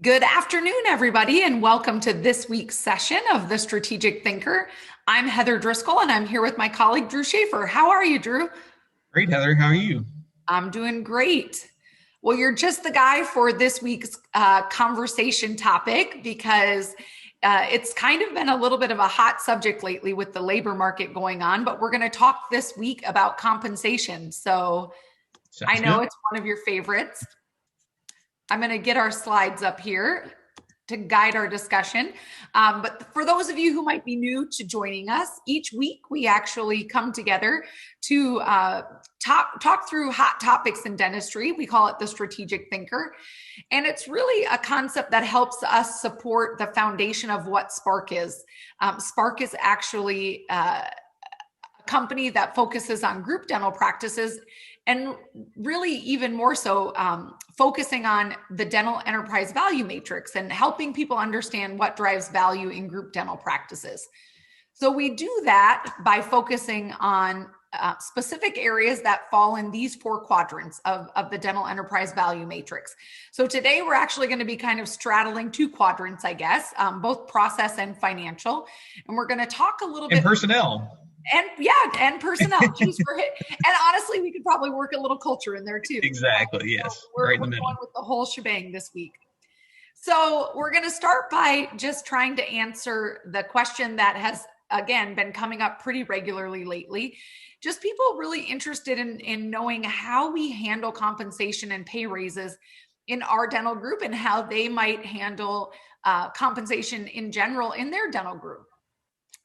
Good afternoon, everybody, and welcome to this week's session of The Strategic Thinker. I'm Heather Driscoll, and I'm here with my colleague, Drew Schaefer. How are you, Drew? Great, Heather. How are you? I'm doing great. Well, you're just the guy for this week's conversation topic because it's kind of been a little bit of a hot subject lately with the labor market going on, but we're going to talk this week about compensation. So I Sounds know good. it's one of your favorites. I'm going to get our slides up here to guide our discussion. But for those of you who might be new to joining us, each week we actually come together to talk through hot topics in dentistry. We call it the strategic thinker. And it's really a concept that helps us support the foundation of what Spark is. Spark is actually a company that focuses on group dental practices and really even more so focusing on the dental enterprise value matrix and helping people understand what drives value in group dental practices. So we do that by focusing on specific areas that fall in these four quadrants of the dental enterprise value matrix. So today we're actually going to be kind of straddling two quadrants, I guess, both process and financial. And we're going to talk a little And bit personnel. and personnel. Geez, and honestly, we could probably work a little culture in there too. Exactly. So Yes. we're Right in the going middle. with the whole shebang this week. So we're going to start by just trying to answer the question that has, again, been coming up pretty regularly lately. Just people really interested in knowing how we handle compensation and pay raises in our dental group and how they might handle compensation in general in their dental group.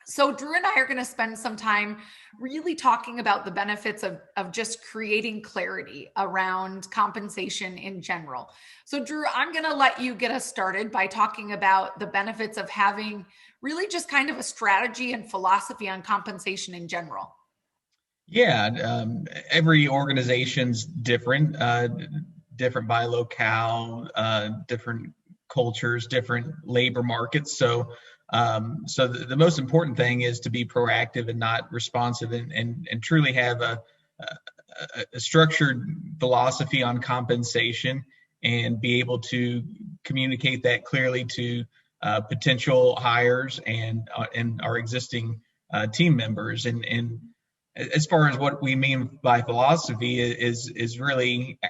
So Drew and I are going to spend some time really talking about the benefits of just creating clarity around compensation in general. So Drew, I'm going to let you get us started by talking about the benefits of having really just kind of a strategy and philosophy on compensation in general. Yeah. Every organization's different, different by locale, different cultures, different labor markets. So the most important thing is to be proactive and not responsive and truly have a structured philosophy on compensation and be able to communicate that clearly to potential hires and our existing team members. And as far as what we mean by philosophy is really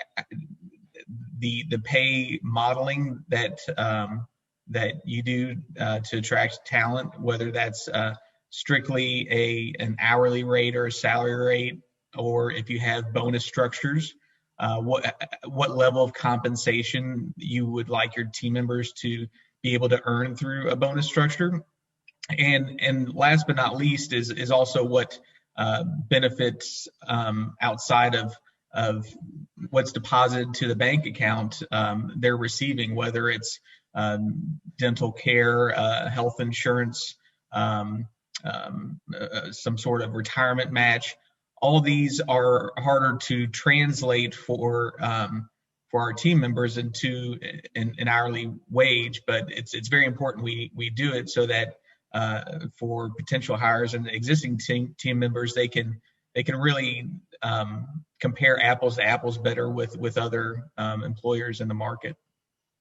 the pay modeling that you do to attract talent, whether that's strictly an hourly rate or a salary rate, or if you have bonus structures, what level of compensation you would like your team members to be able to earn through a bonus structure. And last but not least is also what benefits outside of what's deposited to the bank account they're receiving, whether it's dental care, health insurance, some sort of retirement match. All of these are harder to translate for our team members into an hourly wage, but it's very important we do it so that for potential hires and existing team members, they can really compare apples to apples better with other employers in the market.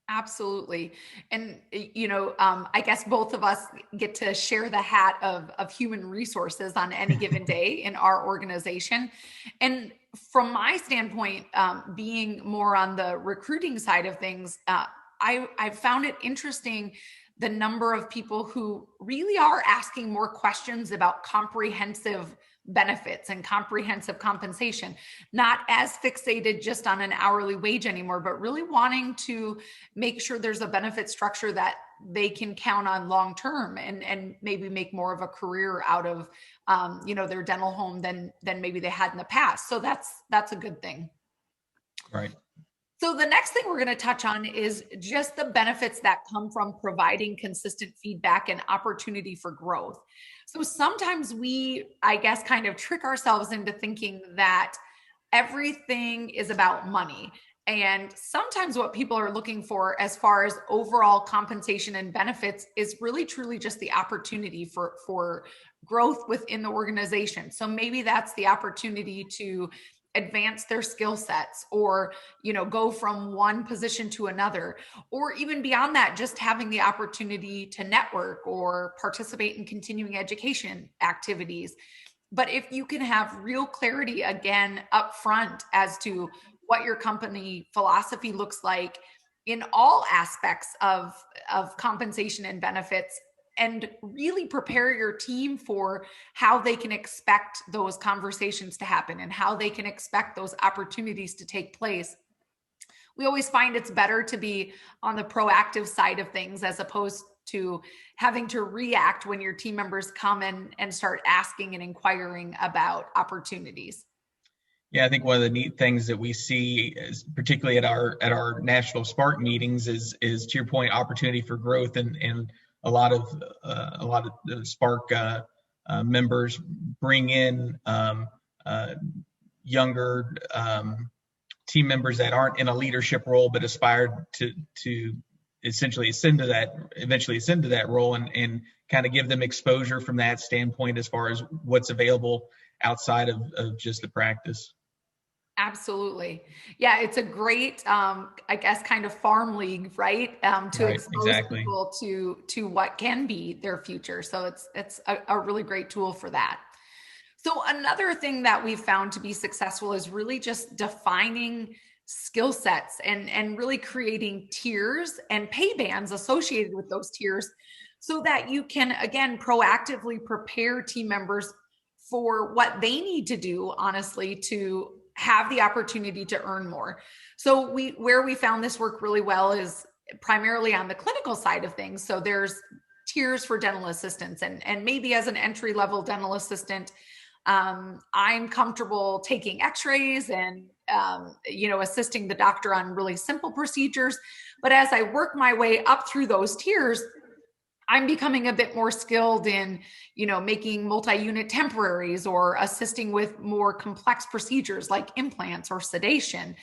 Absolutely. And, I guess both of us get to share the hat of human resources on any given day in our organization. And from my standpoint, being more on the recruiting side of things, I found it interesting the number of people who really are asking more questions about comprehensive benefits and comprehensive compensation, not as fixated just on an hourly wage anymore, but really wanting to make sure there's a benefit structure that they can count on long term and maybe make more of a career out of their dental home than maybe they had in the past. So that's a good thing. Right. So the next thing we're going to touch on is just the benefits that come from providing consistent feedback and opportunity for growth. So sometimes we, I guess, kind of trick ourselves into thinking that everything is about money. And sometimes what people are looking for as far as overall compensation and benefits is really truly just the opportunity for growth within the organization. So maybe that's the opportunity to advance their skill sets, or, go from one position to another, or even beyond that, just having the opportunity to network or participate in continuing education activities. But if you can have real clarity again up front as to what your company philosophy looks like in all aspects of compensation and benefits, and really prepare your team for how they can expect those conversations to happen and how they can expect those opportunities to take place. We always find it's better to be on the proactive side of things as opposed to having to react when your team members come in and start asking and inquiring about opportunities. Yeah, I think one of the neat things that we see, is, particularly at our national Spark meetings, is to your point, opportunity for growth, and a lot of the Spark members bring in younger team members that aren't in a leadership role but aspire to essentially eventually ascend to that role, and kind of give them exposure from that standpoint as far as what's available outside of just the practice. Absolutely. Yeah, it's a great, I guess, kind of farm league, to Right, expose exactly. people to what can be their future. So it's a really great tool for that. So another thing that we've found to be successful is really just defining skill sets and really creating tiers and pay bands associated with those tiers, so that you can, again, proactively prepare team members for what they need to do, honestly, to have the opportunity to earn more. So where we found this work really well is primarily on the clinical side of things. So there's tiers for dental assistants, and maybe as an entry level dental assistant, I'm comfortable taking x-rays and assisting the doctor on really simple procedures. But as I work my way up through those tiers, I'm becoming a bit more skilled in, making multi-unit temporaries, or assisting with more complex procedures like implants or sedation.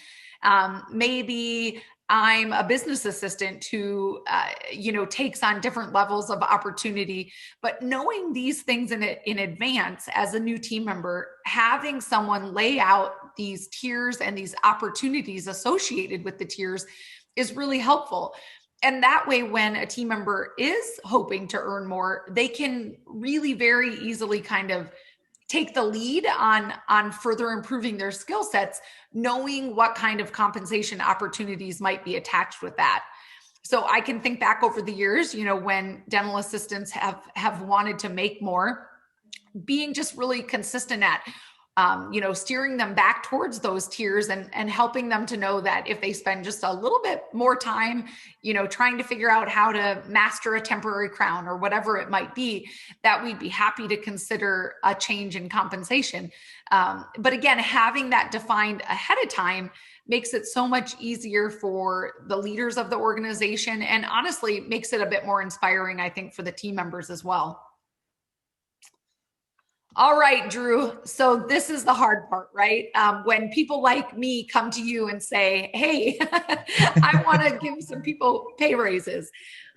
Maybe I'm a business assistant who, takes on different levels of opportunity. But knowing these things in advance as a new team member, having someone lay out these tiers and these opportunities associated with the tiers is really helpful. And that way, when a team member is hoping to earn more, they can really very easily kind of take the lead on further improving their skill sets, knowing what kind of compensation opportunities might be attached with that. So I can think back over the years, when dental assistants have wanted to make more, being just really consistent at steering them back towards those tiers, and helping them to know that if they spend just a little bit more time, trying to figure out how to master a temporary crown or whatever it might be, that we'd be happy to consider a change in compensation. But again, having that defined ahead of time makes it so much easier for the leaders of the organization, and honestly makes it a bit more inspiring, I think, for the team members as well. All right, Drew. So this is the hard part, right? When people like me come to you and say, hey, I want to give some people pay raises.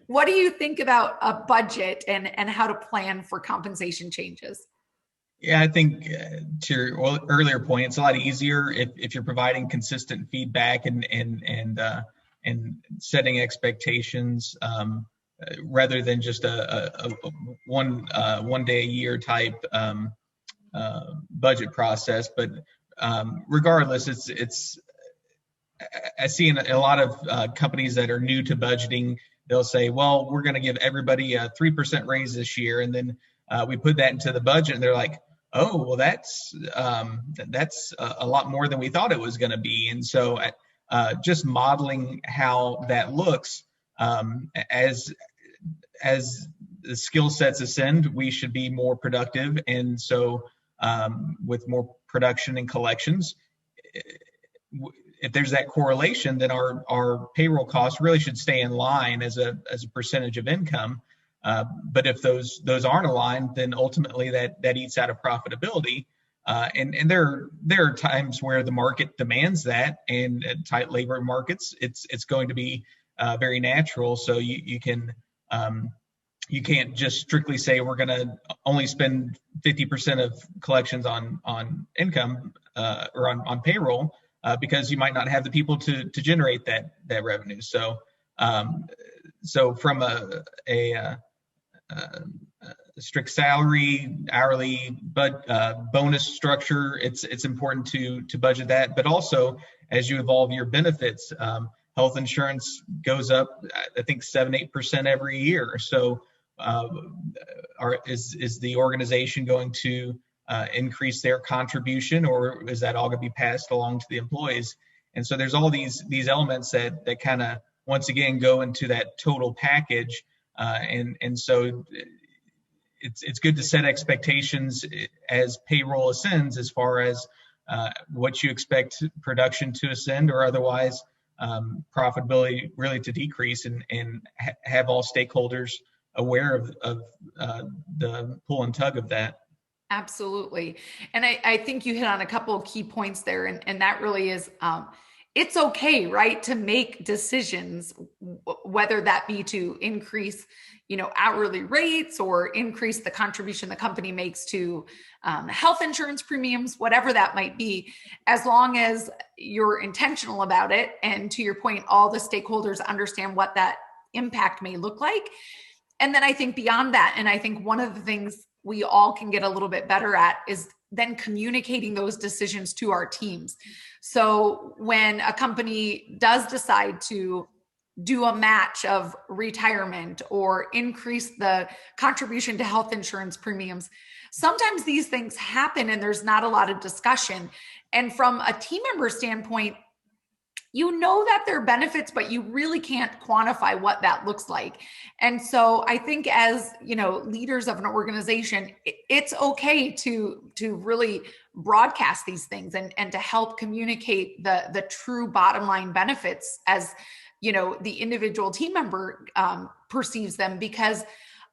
What do you think about a budget and how to plan for compensation changes? Yeah, I think to your earlier point, it's a lot easier if you're providing consistent feedback and setting expectations, rather than just a one day a year type budget process. But regardless, it's I see in a lot of companies that are new to budgeting, they'll say, well, we're going to give everybody a 3% raise this year, and then we put that into the budget, and they're like, oh, well, that's a lot more than we thought it was going to be. And so just modeling how that looks, as the skill sets ascend, we should be more productive. And so with more production and collections, if there's that correlation, then our payroll costs really should stay in line as a percentage of income. But if those aren't aligned, then ultimately that eats out of profitability. And there are times where the market demands that, and at tight labor markets, it's going to be very natural. So you can you can't just strictly say we're going to only spend 50% of collections on income or on payroll because you might not have the people to generate that revenue. So from a strict salary, hourly, but bonus structure, it's important to budget that. But also, as you evolve your benefits, health insurance goes up, I think 7-8% every year. So, is the organization going to increase their contribution, or is that all going to be passed along to the employees? And so there's all these elements that kind of once again go into that total package, and so it's good to set expectations as payroll ascends as far as what you expect production to ascend or otherwise profitability really to decrease, and have all stakeholders aware of the pull and tug of that. Absolutely. And I think you hit on a couple of key points there. And that really is, it's okay, right, to make decisions, whether that be to increase, hourly rates or increase the contribution the company makes to health insurance premiums, whatever that might be, as long as you're intentional about it. And to your point, all the stakeholders understand what that impact may look like. And then I think beyond that, and I think one of the things we all can get a little bit better at is then communicating those decisions to our teams. So when a company does decide to do a match of retirement or increase the contribution to health insurance premiums, sometimes these things happen and there's not a lot of discussion. And from a team member standpoint, that there are benefits, but you really can't quantify what that looks like. And so I think as, leaders of an organization, it's okay to really broadcast these things and to help communicate the true bottom line benefits as, the individual team member perceives them, because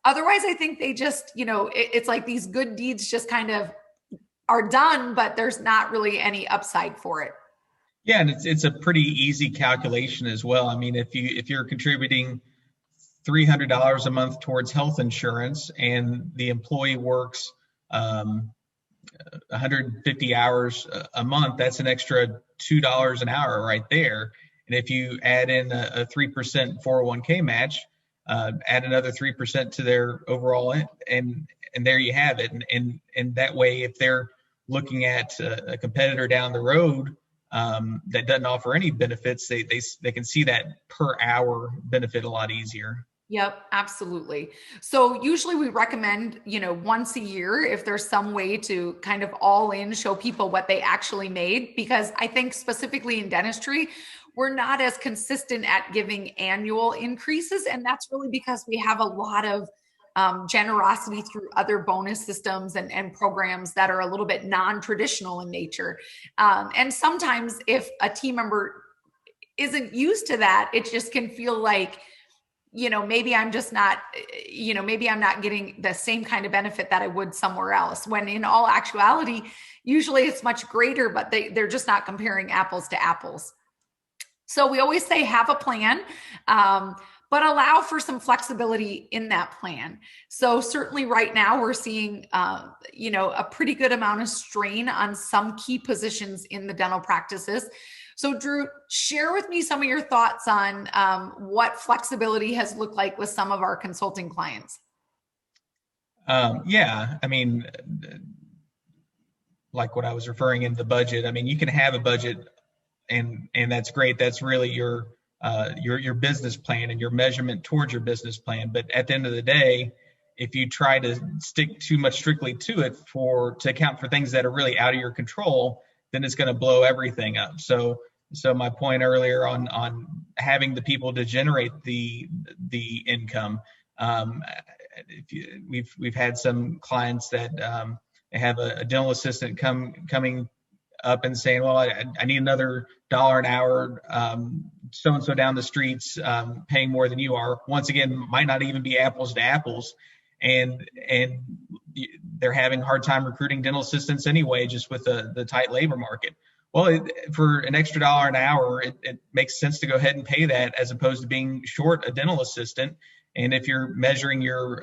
otherwise I think they just, it's like these good deeds just kind of are done, but there's not really any upside for it. Yeah, and it's a pretty easy calculation as well. I mean, if you're contributing $300 a month towards health insurance and the employee works 150 hours a month, that's an extra $2 an hour right there. And if you add in a 3% 401k match, add another 3% to their overall, and there you have it. And that way, if they're looking at a competitor down the road that doesn't offer any benefits, they can see that per hour benefit a lot easier. Yep, absolutely. So usually we recommend, once a year, if there's some way to kind of all in show people what they actually made, because I think specifically in dentistry, we're not as consistent at giving annual increases. And that's really because we have a lot of generosity through other bonus systems and programs that are a little bit non-traditional in nature. And sometimes if a team member isn't used to that, it just can feel like, maybe I'm just not, maybe I'm not getting the same kind of benefit that I would somewhere else, when in all actuality, usually it's much greater, but they're just not comparing apples to apples. So we always say have a plan, but allow for some flexibility in that plan. So certainly right now we're seeing, a pretty good amount of strain on some key positions in the dental practices. So Drew, share with me some of your thoughts on what flexibility has looked like with some of our consulting clients. Yeah, I mean, like what I was referring in the budget, I mean, you can have a budget and that's great. That's really your business plan and your measurement towards your business plan. But at the end of the day, if you try to stick too much strictly to it to account for things that are really out of your control, then it's going to blow everything up. So my point earlier on having the people to generate the income. We've had some clients that have a dental assistant coming up and saying, well, I need another $1 an hour, so-and-so down the streets paying more than you are. Once again, might not even be apples to apples. And they're having a hard time recruiting dental assistants anyway, just with the tight labor market. Well, for an extra dollar an hour, it makes sense to go ahead and pay that as opposed to being short a dental assistant. And if you're measuring your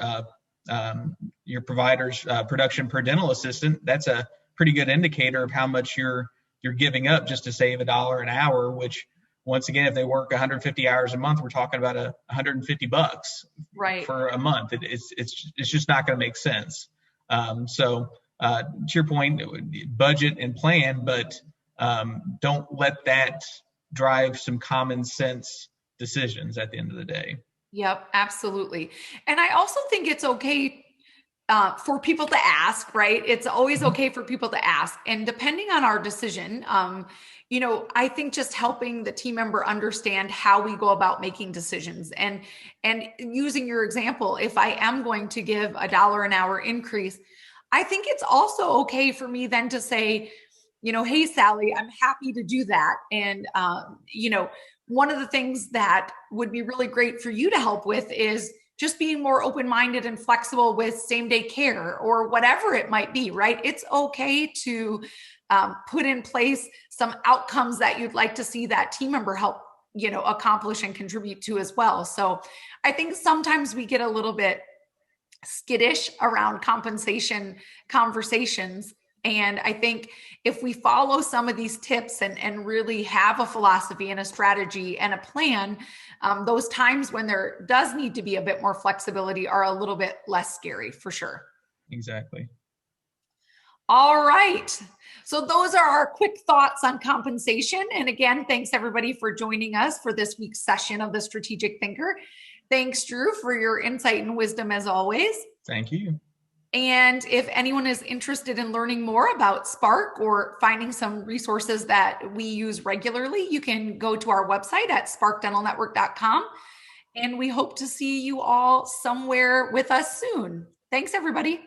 provider's production per dental assistant, that's a pretty good indicator of how much you're giving up just to save a dollar an hour. Which, once again, if they work 150 hours a month, we're talking about $150 Right. for a month. It's just not going to make sense. So to your point, budget and plan, but don't let that drive some common sense decisions at the end of the day. Yep, absolutely. And I also think it's okay for people to ask, right? It's always Mhm. okay for people to ask. And depending on our decision, I think just helping the team member understand how we go about making decisions, and using your example, if I am going to give $1 an hour increase, I think it's also okay for me then to say, hey, Sally, I'm happy to do that. And, one of the things that would be really great for you to help with is just being more open-minded and flexible with same-day care or whatever it might be, right? It's okay to put in place some outcomes that you'd like to see that team member help, accomplish and contribute to as well. So I think sometimes we get a little bit skittish around compensation conversations. And I think if we follow some of these tips and really have a philosophy and a strategy and a plan, those times when there does need to be a bit more flexibility are a little bit less scary for sure. Exactly. All right. So those are our quick thoughts on compensation. And again, thanks everybody for joining us for this week's session of the Strategic Thinker. Thanks, Drew, for your insight and wisdom as always. Thank you. And if anyone is interested in learning more about Spark or finding some resources that we use regularly, you can go to our website at sparkdentalnetwork.com. And we hope to see you all somewhere with us soon. Thanks, everybody.